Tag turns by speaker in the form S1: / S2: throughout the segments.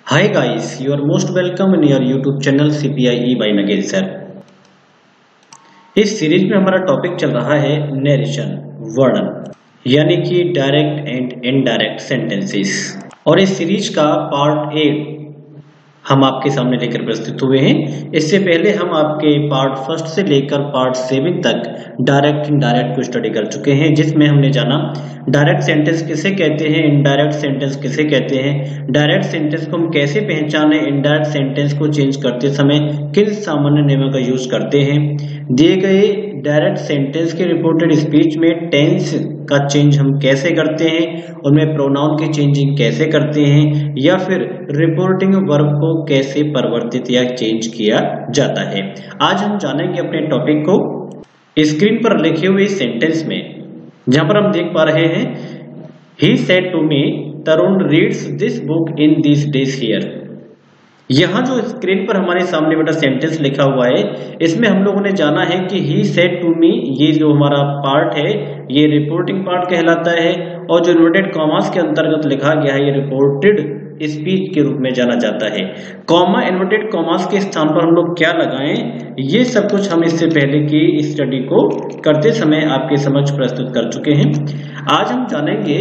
S1: Hi guys, you are most welcome in your YouTube channel CPIE by Nagesh sir। इस series में हमारा topic चल रहा है नरेशन, वर्णन, यानी कि डायरेक्ट एंड इनडायरेक्ट सेंटेंसेस। और इस सीरीज का पार्ट 8 हम आपके सामने लेकर प्रस्तुत हुए हैं। इससे पहले हम आपके पार्ट 1 से लेकर पार्ट 7 तक डायरेक्ट इनडायरेक्ट को स्टडी कर चुके हैं, जिसमें हमने जाना डायरेक्ट सेंटेंस किसे कहते हैं, इनडायरेक्ट सेंटेंस किसे कहते हैं, डायरेक्ट सेंटेंस को हम कैसे पहचानें, इनडायरेक्ट सेंटेंस को चेंज करते समय किन सामान्य नियमों का यूज करते हैं, दिए गए डायरेक्ट सेंटेंस के रिपोर्टेड स्पीच में टेंस का चेंज हम कैसे करते हैं, उनमें प्रोनाउन की चेंजिंग कैसे करते हैं, या फिर रिपोर्टिंग वर्ब को कैसे परिवर्तित या चेंज किया जाता है। आज हम जानेंगे अपने टॉपिक को स्क्रीन पर लिखे हुए सेंटेंस में, जहां पर हम देख पा रहे हैं he said to me Tarun reads this book in this days here. यहाँ जो स्क्रीन पर हमारे सामने बेटा सेंटेंस लिखा हुआ है, इसमें हम लोगों ने जाना है कि ही सेड टू मी, ये जो हमारा पार्ट है ये रिपोर्टिंग पार्ट कहलाता है, और जो इन्वर्टेड कॉमास के अंतर्गत लिखा गया है ये रिपोर्टेड स्पीच के रूप में जाना जाता है। कॉमा इन्वर्टेड कॉमास के स्थान पर हम लोग क्या लगाएं, ये सब कुछ हम इससे पहले की स्टडी को करते समय आपके समक्ष प्रस्तुत कर चुके हैं। आज हम जानेंगे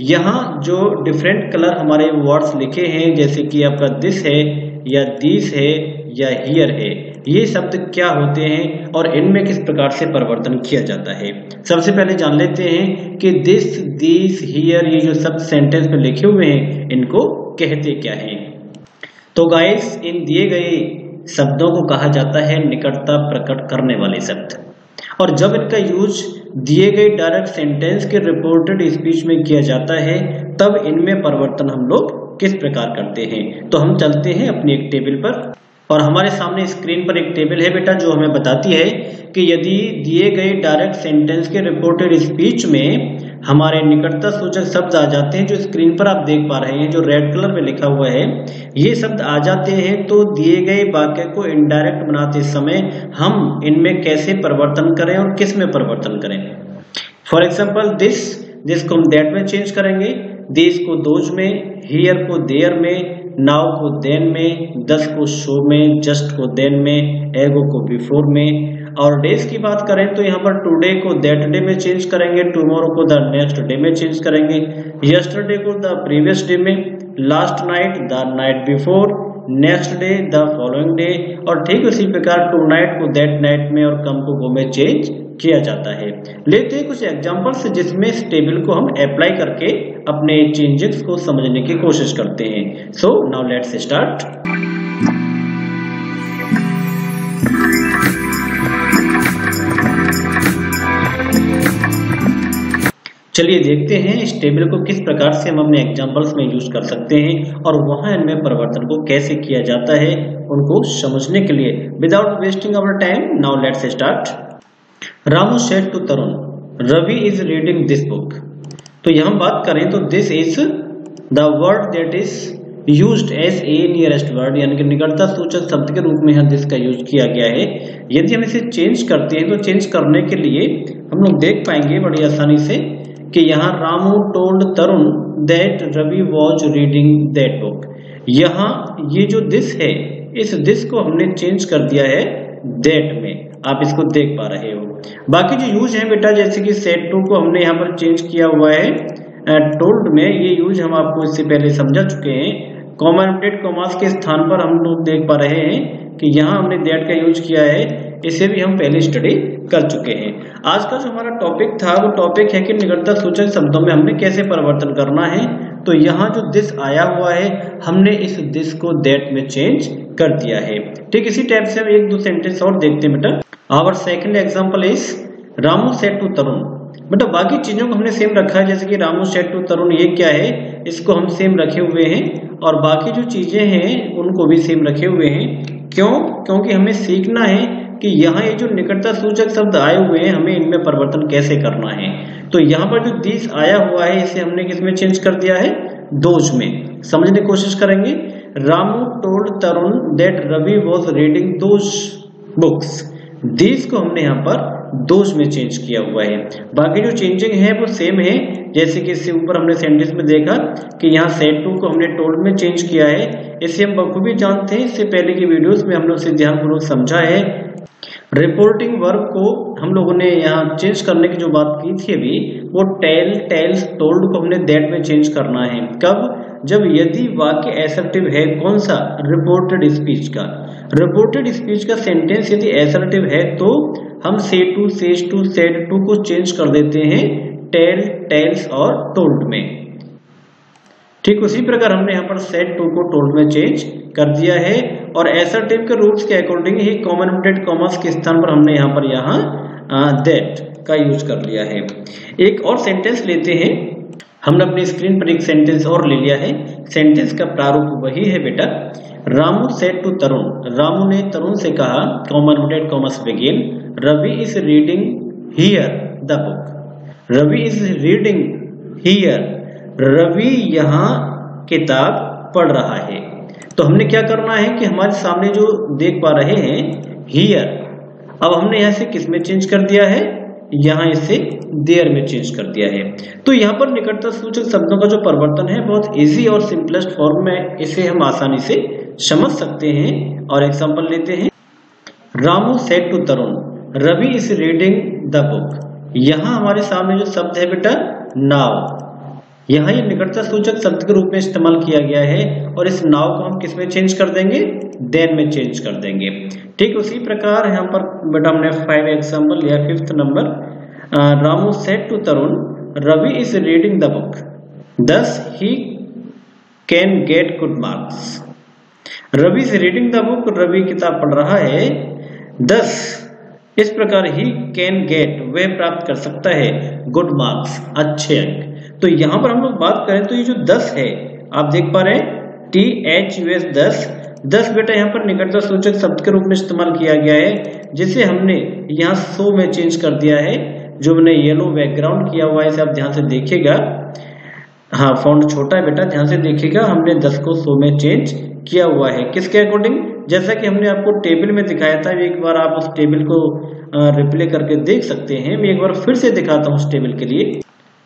S1: यहाँ जो डिफरेंट कलर हमारे वर्ड्स लिखे हैं, जैसे कि आपका दिस है या दिस है या हियर है, ये शब्द क्या होते हैं और इनमें किस प्रकार से परिवर्तन किया जाता है। सबसे पहले जान लेते हैं कि दिस, दिस, हियर, ये जो शब्द सेंटेंस में लिखे हुए हैं इनको कहते क्या हैं। तो गाइस, इन दिए गए शब्दों को कहा जाता है निकटता प्रकट करने वाले शब्द, और जब इनका यूज दिए गए डायरेक्ट सेंटेंस के रिपोर्टेड स्पीच में किया जाता है तब इनमें परिवर्तन हम लोग किस प्रकार करते हैं। तो हम चलते हैं अपनी एक टेबल पर, और हमारे सामने स्क्रीन पर एक टेबल है बेटा जो हमें बताती है कि यदि दिए गए डायरेक्ट सेंटेंस के रिपोर्टेड स्पीच में हमारे निकटता सूचक शब्द आ जाते हैं, जो स्क्रीन पर आप देख पा रहे हैं जो रेड कलर में लिखा हुआ है, ये शब्द आ जाते हैं, तो दिए गए वाक्य को इनडायरेक्ट बनाते समय हम इनमें कैसे परिवर्तन करें और किस में परिवर्तन करें। फॉर एग्जाम्पल दिस को हम दैट में चेंज करेंगे, दिस को दोज में, हियर को देयर में, नाउ को देन में, दस को शो में, जस्ट को देन में, एगो को बिफोर में। और डेज की बात करें तो यहाँ पर टुडे को दैट डे में चेंज करेंगे, टुमारो को द नेक्स्ट डे में चेंज करेंगे, यस्टरडे को द प्रीवियस डे में, last night the night before, next day the following day, और ठीक उसी प्रकार टू नाइट को दैट नाइट में और कम को गो में चेंज किया जाता है। लेते हैं कुछ एग्जांपल्स जिसमें इस टेबल को हम अप्लाई करके अपने चेंजेस को समझने की कोशिश करते हैं। So now let's start. चलिए देखते हैं इस टेबल को किस प्रकार से हम अपने एग्जांपल्स में यूज कर सकते हैं और वहां इनमें परिवर्तन को कैसे किया जाता है उनको समझने के लिए। Without wasting our time, now let's start. Ramu said to Tarun Ravi is reading this book. तो यहां बात करें तो this is the word that is used as a nearest word, यानी कि निकटता सूचक शब्द के रूप में यहाँ दिस का यूज किया गया है। यदि हम इसे चेंज करते हैं तो चेंज करने के लिए हम लोग देख पाएंगे बड़ी आसानी से कि यहाँ Ramu told Tarun that Ravi was reading that book. यहाँ ये जो दिस है, इस दिस को हमने चेंज कर दिया है दैट में, आप इसको देख पा रहे हो। बाकी जो यूज है बेटा, जैसे कि सेड टू को हमने यहाँ पर चेंज किया हुआ है टोल्ड में, ये यूज हम आपको इससे पहले समझा चुके हैं। कॉमा इन्वर्टेड कॉमास के स्थान पर हम लोग देख पा रहे हैं कि यहाँ हमने दैट का यूज किया है, इसे भी हम पहले स्टडी कर चुके हैं। आज का जो हमारा टॉपिक था वो टॉपिक है कि निकटता सूचक शब्दों में हमने कैसे परिवर्तन करना है। तो यहाँ जो दिस आया हुआ है हमने इस दिस को दैट में चेंज कर दिया है। ठीक इसी टाइप से हम एक दो सेंटेंस और देखते हैं बेटा। Our second example is Ramu said to Tarun. बेटा बाकी चीजों को हमने सेम रखा है, जैसे कि रामू सेड टू तरुण, ये क्या है, इसको हम सेम रखे हुए हैं, और बाकी जो चीजें हैं उनको भी सेम रखे हुए हैं। क्यों? क्योंकि हमें सीखना है कि यहाँ ये जो निकटता सूचक शब्द आए हुए हैं हमें इनमें परिवर्तन कैसे करना है। तो यहाँ पर जो दिस आया हुआ है इसे हमने किस में चेंज कर दिया है, दोज में। समझने की कोशिश करेंगे। Ramu told Tarun that Ravi was reading those books, this को हमने यहाँ पर दोज में चेंज किया हुआ है। बाकी जो चेंजिंग है वो सेम है, जैसे कि इससे ऊपर हमने सेंटेंस में देखा कि यहाँ सेड टू को हमने टोल्ड में चेंज किया है, इसे हम बखूबी जानते हैं, इससे पहले की वीडियोस में हम लोग इसे ध्यानपूर्वक समझा है। रिपोर्टिंग वर्ब को हम लोगों ने यहाँ चेंज करने की जो बात की थी अभी, वो टेल, टेल्स, टोल्ड को हमने दैट में चेंज करना है। कब? जब यदि वाक्य एसर्टिव है। कौन सा? रिपोर्टेड स्पीच का। रिपोर्टेड स्पीच का सेंटेंस यदि एसर्टिव है तो हम say to, says to, said to को चेंज कर देते हैं टेल, टेल्स और टोल्ड में। ठीक उसी प्रकार हमने यहाँ पर सेड टू को टोल्ड में चेंज कर दिया है और एसर्टिव के रूल्स के अकॉर्डिंग ही कॉमन इन्वर्टेड कॉमर्स के स्थान पर हमने यहाँ दैट का यूज कर लिया है। एक और सेंटेंस लेते हैं। हमने अपनी स्क्रीन पर एक सेंटेंस और ले लिया है। सेंटेंस का प्रारूप वही है बेटा। रामू सेड टू तरुण, रामू ने तरुण से कहा, comma inverted commas begin, Ravi is reading here the book. Ravi is reading here, Ravi यहाँ किताब पढ़ रहा है। तो हमने क्या करना है कि हमारे सामने जो देख पा रहे हैं हियर, अब हमने यहाँ से किस में चेंज कर दिया है? यहाँ इसे देयर में चेंज कर दिया है। तो यहाँ पर निकटता सूचक शब्दों का जो परिवर्तन है बहुत इजी और सिंपलेस्ट फॉर्म में इसे हम आसानी से समझ सकते हैं। और एग्जांपल लेते हैं। Ramu said to Tarun, Ravi is reading the book. यहाँ हमारे सामने जो शब्द है बेटा नाउ, यहाँ ये निकटता सूचक शब्द के रूप में इस्तेमाल किया गया है और इस नाउ को हम किस में चेंज कर देंगे? देन में चेंज कर देंगे। ठीक उसी प्रकार यहाँ पर बेटा हमने 5 एग्जाम्पल लिया। 5th number, Ramu said to Tarun, Ravi is reading the book, thus he can get good marks। Ravi is reading the book, Ravi किताब पढ़ रहा है। thus इस प्रकार ही कैन गेट, वह प्राप्त कर सकता है गुड मार्क्स, अच्छे अंक। तो यहाँ पर हम लोग बात करें तो ये जो 10 है आप देख पा रहे हैं THUS 10 बेटा यहाँ पर निकटता सूचक शब्द के रूप में इस्तेमाल किया गया है, जिसे हमने यहाँ सो में चेंज कर दिया है। जो मैंने येलो बैकग्राउंड किया हुआ है इसे आप ध्यान से देखिएगा। हाँ, फॉन्ट छोटा है बेटा, ध्यान से देखिएगा। हमने 10 को 100 में चेंज किया हुआ है। किसके अकॉर्डिंग? जैसा कि हमने आपको टेबल में दिखाया था। एक बार आप उस टेबल को रिप्ले करके देख सकते हैं। मैं एक बार फिर से दिखाता हूँ उस टेबल के लिए।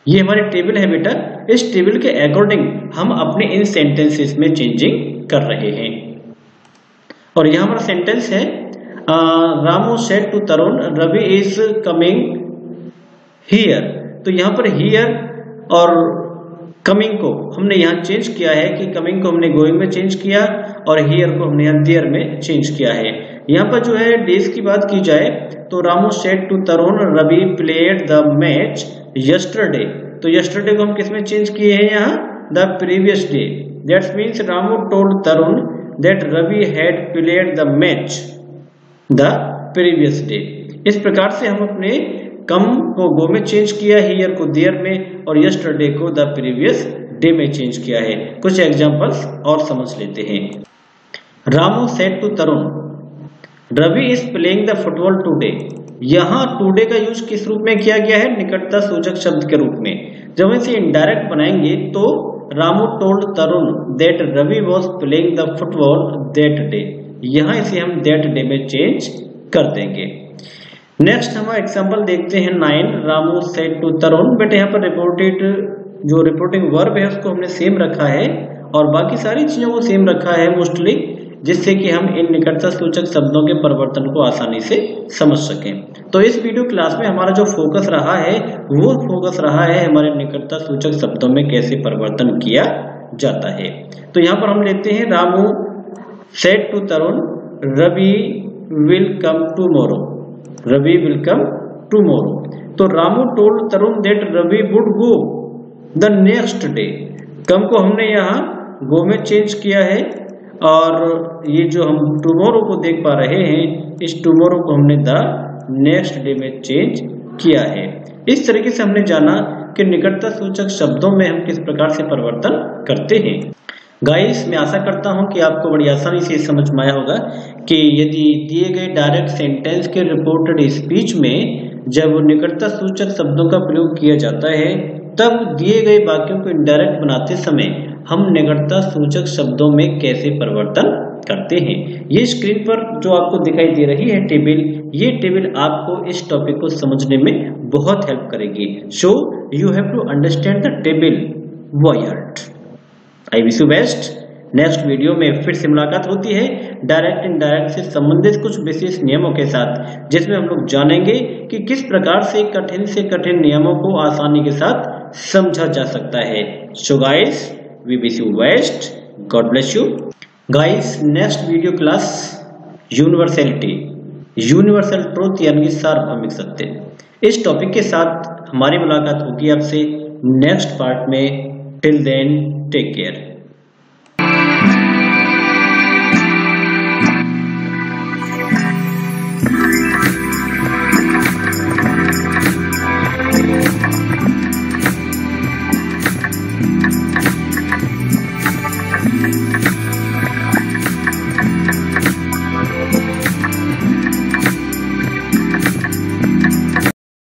S1: ये हमारी टेबल है बेटा। इस टेबल के अकॉर्डिंग हम अपने इन सेंटेंसेस में चेंजिंग कर रहे हैं। और यहाँ हमारा सेंटेंस है Ramu said to Tarun, Ravi is coming here. तो यहाँ पर हियर और कमिंग को हमने यहाँ चेंज किया है कि कमिंग को हमने गोइंग में चेंज किया और हियर को हमने यहाँ देयर में चेंज किया है। यहाँ पर जो है डेज की बात की जाए तो Ramu said to Tarun, Ravi played the match yesterday. तो यस्टरडे को हम किस में चेंज किए हैं? यहाँ the previous day. That means Ramu told Tarun that Ravi had played the match the previous day. इस प्रकार से हम अपने कम को गो में चेंज किया, हियर को देयर में और यस्टरडे को द प्रीवियस डे में चेंज किया है। कुछ एग्जांपल्स और समझ लेते हैं। Ramu said to Tarun, Ravi is playing the football today. यहाँ टुडे का यूज किस रूप में किया गया है? निकटता सूचक शब्द के रूप में। जब इसे इनडायरेक्ट बनाएंगे तो Ramu told Tarun that Ravi was playing the football that day. यहाँ इसे हम दैट डे में चेंज कर देंगे। नेक्स्ट हम एग्जांपल देखते हैं 9, रामू सेड टू तरुण। बेटे यहाँ पर रिपोर्टेड जो रिपोर्टिंग वर्ब है उसको हमने सेम रखा है और बाकी सारी चीजों को सेम रखा है मोस्टली, जिससे कि हम इन निकटता सूचक शब्दों के परिवर्तन को आसानी से समझ सकें। तो इस वीडियो क्लास में हमारा जो फोकस रहा है वो फोकस रहा है हमारे निकटता सूचक शब्दों में कैसे परिवर्तन किया जाता है। तो यहाँ पर हम लेते हैं Ramu said to Tarun, Ravi will come tomorrow. Ravi will come tomorrow. तो Ramu told Tarun that Ravi would go the next day. Come को हमने यहाँ गो में चेंज किया है और ये जो हम टुमारो को देख पा रहे हैं, इस टुमारो को हमने द नेक्स्ट डे में चेंज किया है। इस तरीके से हमने जाना कि निकटता सूचक शब्दों में हम किस प्रकार से परिवर्तन करते हैं। गाइस, मैं आशा करता हूं कि आपको बड़ी आसानी से समझ में आया होगा कि यदि दिए गए डायरेक्ट सेंटेंस के रिपोर्टेड स्पीच में जब निकटता सूचक शब्दों का प्रयोग किया जाता है तब दिए गए वाक्यों को इनडायरेक्ट बनाते समय हम निकटता सूचक शब्दों में कैसे परिवर्तन करते हैं। ये स्क्रीन पर जो आपको दिखाई दे रही है टेबल, ये टेबल आपको इस टॉपिक को समझने में बहुत हेल्प करेगी। So you have to understand the table by heart. I wish you best. Next video में फिर से मुलाकात होती है डायरेक्ट इनडायरेक्ट से संबंधित कुछ विशेष नियमों के साथ, जिसमें हम लोग जानेंगे कि किस प्रकार से कठिन नियमों को आसानी के साथ समझा जा सकता है। So guys, we wish you best, God bless you. Guys, next video class universality, universal truth यानी सार्वभौमिक सत्य, इस टॉपिक के साथ हमारी मुलाकात होगी आपसे नेक्स्ट पार्ट में। Till then take care.